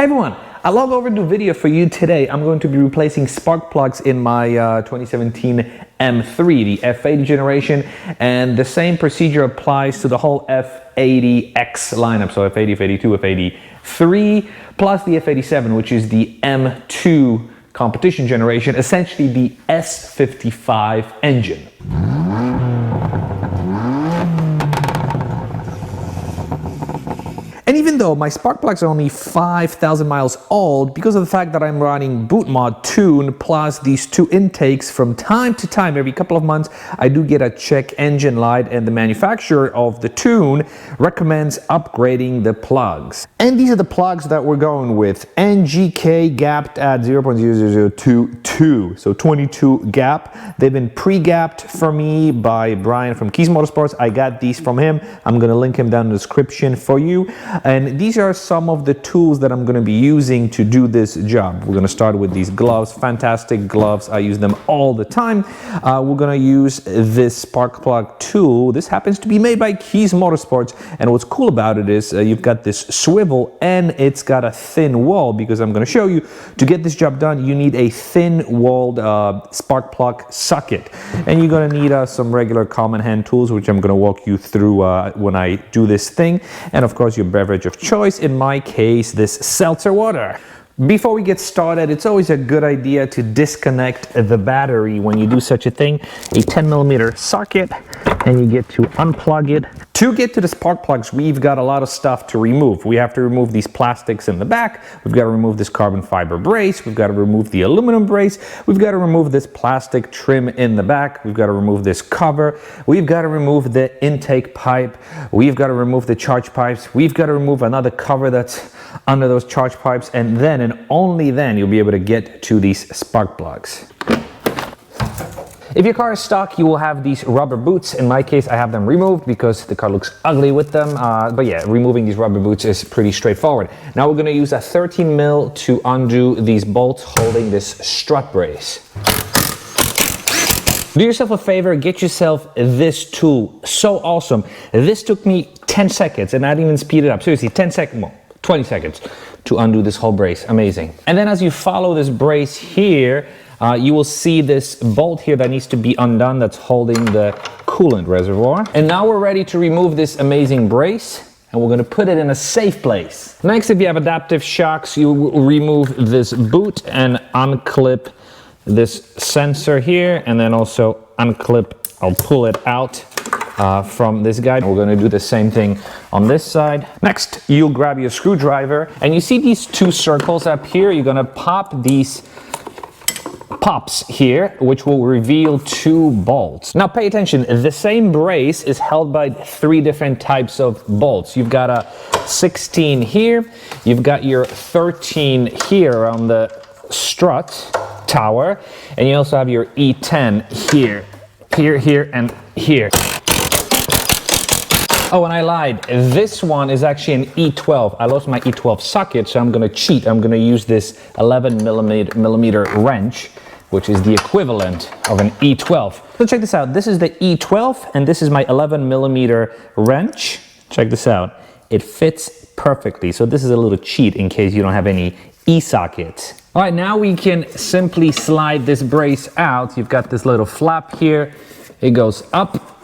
Hi everyone, a long overdue video for you today. I'm going to be replacing spark plugs in my 2017 M3, the F80 generation, and the same procedure applies to the whole F80X lineup, so F80, F82, F83, plus the F87, which is the M2 competition generation, essentially the S55 engine. And even though my spark plugs are only 5,000 miles old, because of the fact that I'm running boot mod tune plus these two intakes, from time to time, every couple of months, I do get a check engine light, and the manufacturer of the tune recommends upgrading the plugs. And these are the plugs that we're going with. NGK gapped at 0.00022, so 22 gap. They've been pre-gapped for me by Brian from Keys Motorsports. I got these from him. I'm gonna link him down in the description for you. And these are some of the tools that I'm going to be using to do this job. We're going to start with these gloves, fantastic gloves. I use them all the time. We're going to use this spark plug tool. This happens to be made by Keys Motorsports. And what's cool about it is you've got this swivel and it's got a thin wall, because I'm going to show you, to get this job done, you need a thin walled spark plug socket. And you're going to need some regular common hand tools, which I'm going to walk you through when I do this thing. And of course, your beverage of choice, in my case this seltzer water. Before we get started, it's always a good idea to disconnect the battery when you do such a thing. A 10mm socket, and you get to unplug it. To get to the spark plugs, we've got a lot of stuff to remove. We have to remove these plastics in the back. We've got to remove this carbon fiber brace. We've got to remove the aluminum brace. We've got to remove this plastic trim in the back. We've got to remove this cover. We've got to remove the intake pipe. We've got to remove the charge pipes. We've got to remove another cover that's under those charge pipes, and then and only then you'll be able to get to these spark plugs. If your car is stock, you will have these rubber boots. In my case, I have them removed because the car looks ugly with them. But yeah, removing these rubber boots is pretty straightforward. Now we're going to use a 13mm to undo these bolts holding this strut brace. Do yourself a favor, get yourself this tool. So awesome. This took me 10 seconds, and I didn't even speed it up. Seriously, 10 seconds, well, 20 seconds to undo this whole brace. Amazing. And then as you follow this brace here, you will see this bolt here that needs to be undone, that's holding the coolant reservoir. And now we're ready to remove this amazing brace, and we're going to put it in a safe place. Next, if you have adaptive shocks, you will remove this boot and unclip this sensor here, and then also unclip, I'll pull it out from this guy. We're going to do the same thing on this side. Next, you'll grab your screwdriver, and you see these two circles up here. You're going to pop these pops here, which will reveal two bolts. Now pay attention, the same brace is held by three different types of bolts. You've got a 16 here, you've got your 13 here on the strut tower, and you also have your E10 here, here, and here. Oh, and I lied. This one is actually an E12. I lost my E12 socket, so I'm gonna cheat. I'm gonna use this 11mm wrench, which is the equivalent of an E12. So check this out. This is the E12, and this is my 11mm wrench. Check this out. It fits perfectly. So this is a little cheat in case you don't have any E-sockets. All right, now we can simply slide this brace out. You've got this little flap here. It goes up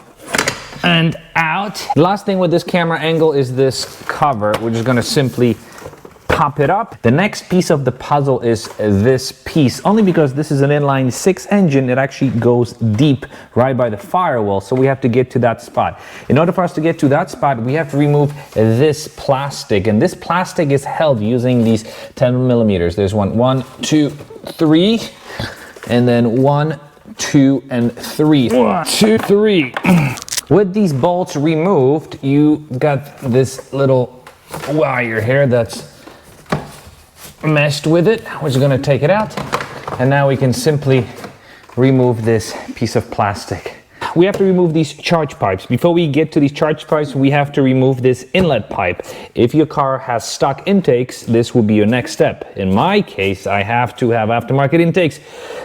and out. The last thing with this camera angle is this cover. We're just gonna simply pop it up. The next piece of the puzzle is this piece, only because this is an inline six engine. It actually goes deep right by the firewall, so we have to get to that spot. In order for us to get to that spot, we have to remove this plastic, and this plastic is held using these 10mm. There's one, two, three, and then 1, 2, and 3. 1, 2, 3. With these bolts removed, you got this little wire here that's messed with it. We're just gonna take it out, and now we can simply remove this piece of plastic. We have to remove these charge pipes. Before we get to these charge pipes, we have to remove this inlet pipe. If your car has stock intakes, this will be your next step. In my case, I have to have aftermarket intakes.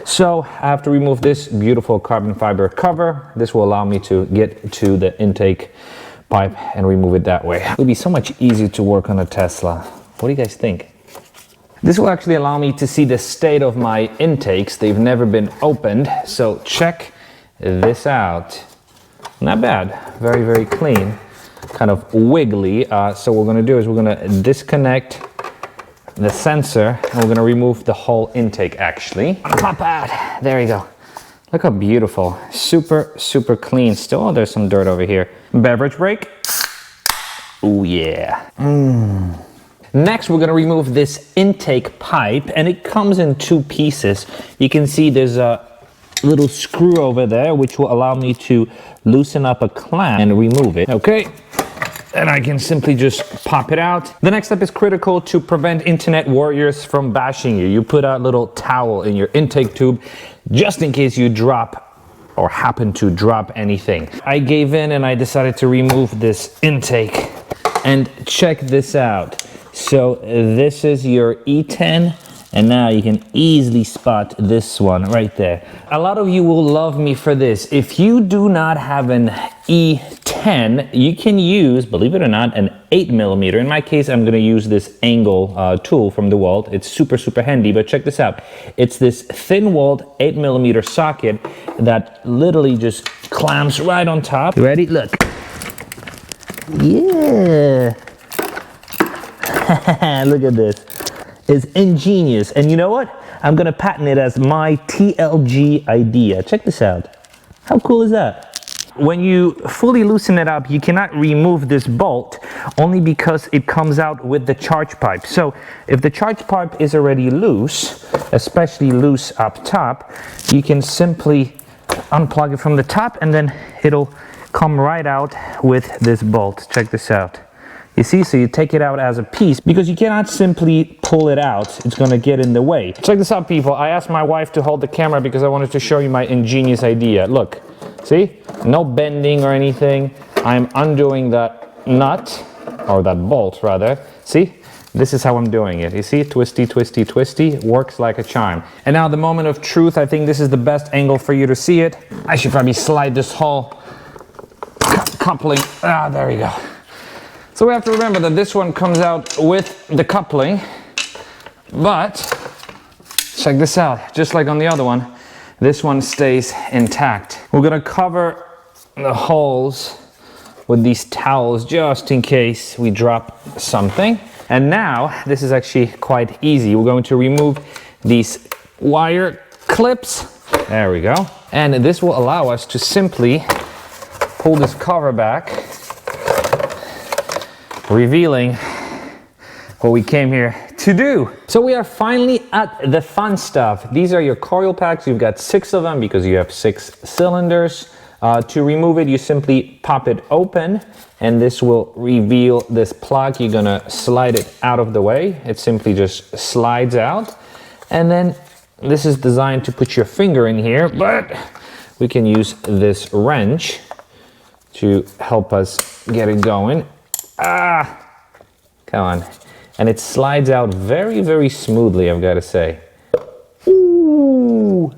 So I have to remove this beautiful carbon fiber cover. This will allow me to get to the intake pipe and remove it that way. It would be so much easier to work on a Tesla. What do you guys think? This will actually allow me to see the state of my intakes. They've never been opened, so check this out. Not bad, very, very clean, kind of wiggly. So what we're gonna do is we're gonna disconnect the sensor and we're gonna remove the whole intake actually. Pop out, there you go. Look how beautiful, super, super clean. Still, there's some dirt over here. Beverage break. Oh yeah. Next, we're gonna remove this intake pipe, and it comes in two pieces. You can see there's a little screw over there, which will allow me to loosen up a clamp and remove it. Okay, and I can simply just pop it out. The next step is critical to prevent internet warriors from bashing you. You put a little towel in your intake tube, just in case you drop or happen to drop anything. I gave in and I decided to remove this intake. And check this out. So this is your E10, and now you can easily spot this one right there. A lot of you will love me for this. If you do not have an E10, you can use, believe it or not, an 8mm. In my case, I'm gonna use this angle tool from DeWalt. It's super, super handy, but check this out. It's this thin-walled 8mm socket that literally just clamps right on top. You ready? Look. Yeah. Look at this. It's ingenious. And you know what? I'm gonna patent it as my TLG idea. Check this out. How cool is that? When you fully loosen it up, you cannot remove this bolt only because it comes out with the charge pipe. So if the charge pipe is already loose, especially loose up top, you can simply unplug it from the top and then it'll come right out with this bolt. Check this out. You see, so you take it out as a piece because you cannot simply pull it out. It's gonna get in the way. Check this out, people. I asked my wife to hold the camera because I wanted to show you my ingenious idea. Look, see? No bending or anything. I'm undoing that nut, or that bolt rather. See? This is how I'm doing it. You see? Twisty, twisty, twisty. Works like a charm. And now the moment of truth. I think this is the best angle for you to see it. I should probably slide this whole coupling. Ah, there we go. So we have to remember that this one comes out with the coupling, but check this out, just like on the other one, this one stays intact. We're gonna cover the holes with these towels just in case we drop something. And now, this is actually quite easy. We're going to remove these wire clips. There we go. And this will allow us to simply pull this cover back, revealing what we came here to do. So we are finally at the fun stuff. These are your coil packs. You've got 6 of them because you have 6 cylinders. To remove it, you simply pop it open and this will reveal this plug. You're gonna slide it out of the way. It simply just slides out. And then this is designed to put your finger in here, but we can use this wrench to help us get it going. Ah, come on. And it slides out very, very smoothly, I've got to say. Ooh.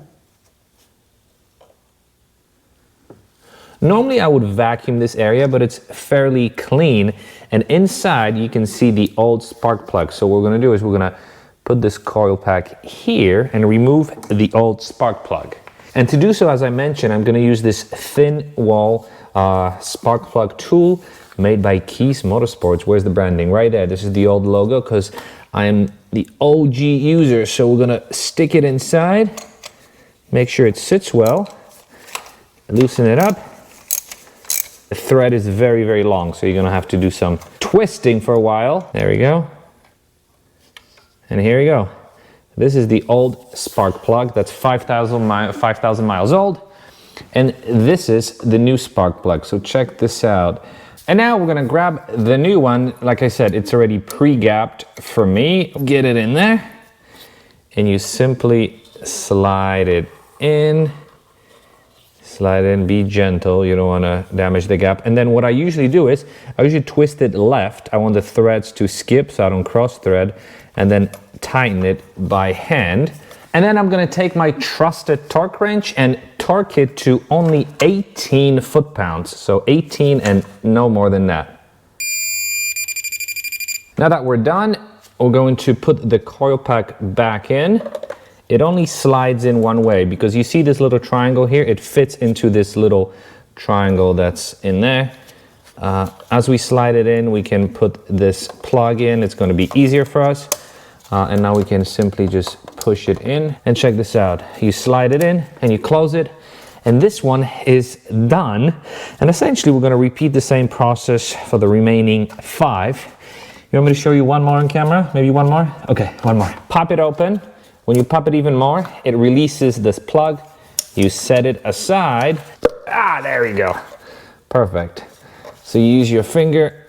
Normally I would vacuum this area, but it's fairly clean. And inside you can see the old spark plug. So what we're gonna do is we're gonna put this coil pack here and remove the old spark plug. And to do so, as I mentioned, I'm gonna use this thin wall spark plug tool made by Keys Motorsports. Where's the branding? Right there. This is the old logo because I am the OG user. So we're gonna stick it inside, make sure it sits well, loosen it up. The thread is very, very long, so you're gonna have to do some twisting for a while. There we go. And here we go. This is the old spark plug that's 5,000 miles old. And this is the new spark plug. So check this out. And now we're gonna grab the new one. Like I said, it's already pre-gapped for me. Get it in there. And you simply slide it in. Slide in, be gentle. You don't wanna damage the gap. And then what I usually do is, I usually twist it left. I want the threads to skip so I don't cross thread. And then tighten it by hand. And then I'm gonna take my trusted torque wrench and torque it to only 18 foot-pounds. So 18 and no more than that. Now that we're done, we're going to put the coil pack back in. It only slides in one way because you see this little triangle here, it fits into this little triangle that's in there. As we slide it in, we can put this plug in. It's going to be easier for us. And now we can simply just push it in. And check this out. You slide it in and you close it. And this one is done. And essentially, we're going to repeat the same process for the remaining 5. You want me to show you one more on camera? Maybe one more? Okay, one more. Pop it open. When you pop it even more, it releases this plug. You set it aside. Ah, there we go. Perfect. So you use your finger,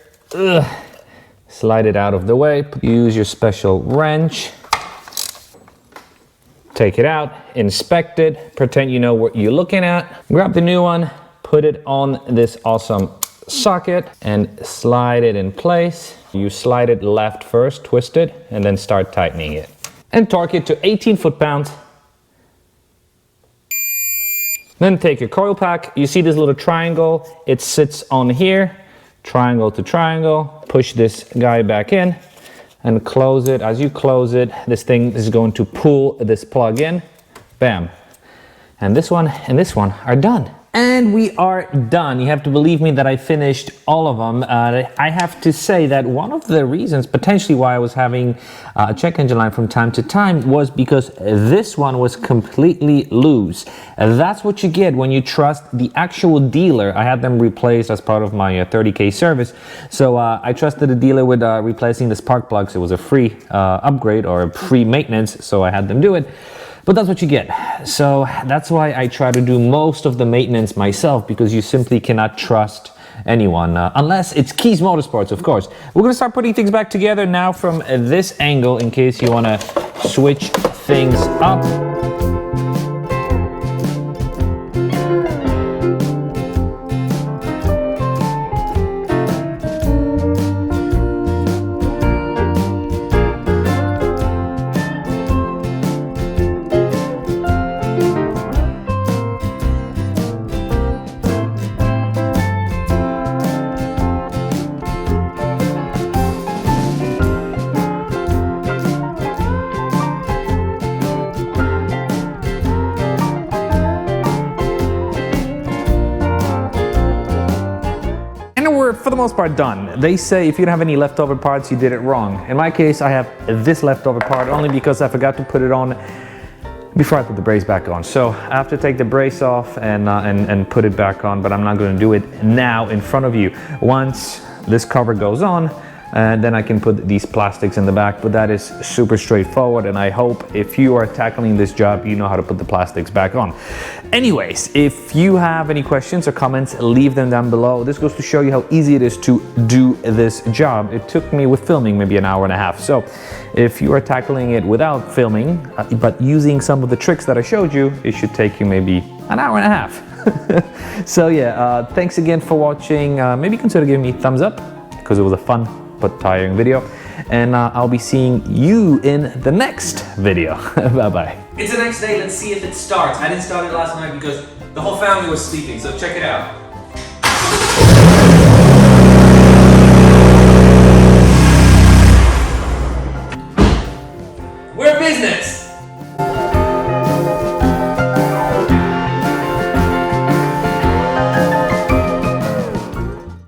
slide it out of the way. You use your special wrench. Take it out, inspect it, pretend you know what you're looking at. Grab the new one, put it on this awesome socket and slide it in place. You slide it left first, twist it, and then start tightening it. And torque it to 18 foot-pounds. Then take your coil pack. You see this little triangle? It sits on here, triangle to triangle. Push this guy back in and close it. As you close it, this thing is going to pull this plug in. Bam. And this one and this one are done. And we are done. You have to believe me that I finished all of them. I have to say that one of the reasons potentially why I was having a check engine light from time to time was because this one was completely loose. That's what you get when you trust the actual dealer. I had them replaced as part of my 30K service. So I trusted the dealer with replacing the spark plugs. It was a free upgrade or a free maintenance, so I had them do it. But that's what you get. So that's why I try to do most of the maintenance myself, because you simply cannot trust anyone, unless it's Keys Motorsports, of course. We're gonna start putting things back together now from this angle in case you wanna switch things up. For the most part done. They say if you don't have any leftover parts, you did it wrong. In my case, I have this leftover part only because I forgot to put it on before I put the brace back on. So I have to take the brace off and put it back on, but I'm not going to do it now in front of you. Once this cover goes on, and then I can put these plastics in the back, but that is super straightforward, and I hope if you are tackling this job, you know how to put the plastics back on. Anyways, if you have any questions or comments, leave them down below. This goes to show you how easy it is to do this job. It took me with filming maybe an hour and a half. So if you are tackling it without filming, but using some of the tricks that I showed you, it should take you maybe an hour and a half. So yeah, thanks again for watching. Maybe consider giving me a thumbs up, because it was a fun but tiring video, and I'll be seeing you in the next video. Bye bye. It's the next day, let's see if it starts. I didn't start it last night because the whole family was sleeping, so check it out.